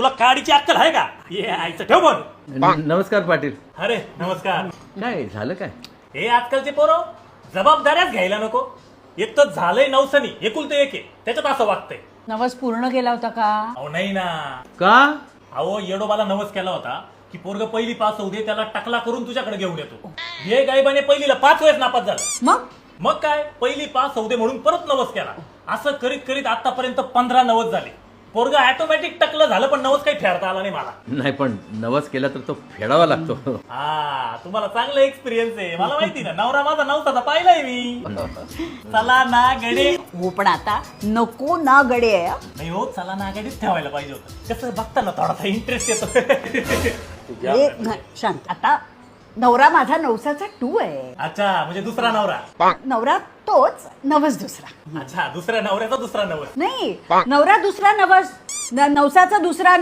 तुला काडीची अक्कल आहे का? ये आईचं ठेव बोल. नमस्कार पाटील. अरे नमस्कार. काय झालं काय? हे आजकालचे पोरं जबाबदाऱ्याच घ्यायला नको. एक तर झालंय नवसनी एकुलते एक आहे, त्याच्यात असं वागतंय. नवस पूर्ण केला होता का? अहो नाही ना. का? अहो येडोबाला नवस केला होता की पोरग पहिली पास होऊ दे, त्याला टकला करून तुझ्याकडे घेऊन येतो. हे गायबाने पहिलीला 5 वेळेस नापास झाला. मग काय पहिली पास होऊ दे म्हणून परत नवस केला. असं करीत करीत आतापर्यंत 15 नवस झाले. पोरग ऑटोमॅटिक टकलं झालं, पण नवस काही फेडता आला नाही मला. नाही पण नवस केला तर तो फेडावा लागतो. हा तुम्हाला चांगला एक्सपिरियन्स आहे, मला माहिती ना. नवरा माझा नवसाचा पाहिलाय मी. चला ना गडे. हो पण आता नको ना गडे. नाही हो, चला ना गडीच ठेवायला पाहिजे होतं. कसं बघताना थोडासा इंटरेस्ट येतो. शांत. आता नवरा माझा नवसाचा 2 आहे. अच्छा, म्हणजे दुसरा नवरा. नवरा तोच, नवस दुसरा. अच्छा, दुसऱ्या नवऱ्याचा दुसरा नवस. नाही, नवरा दुसरा, नवस नवसाचा दुसरा.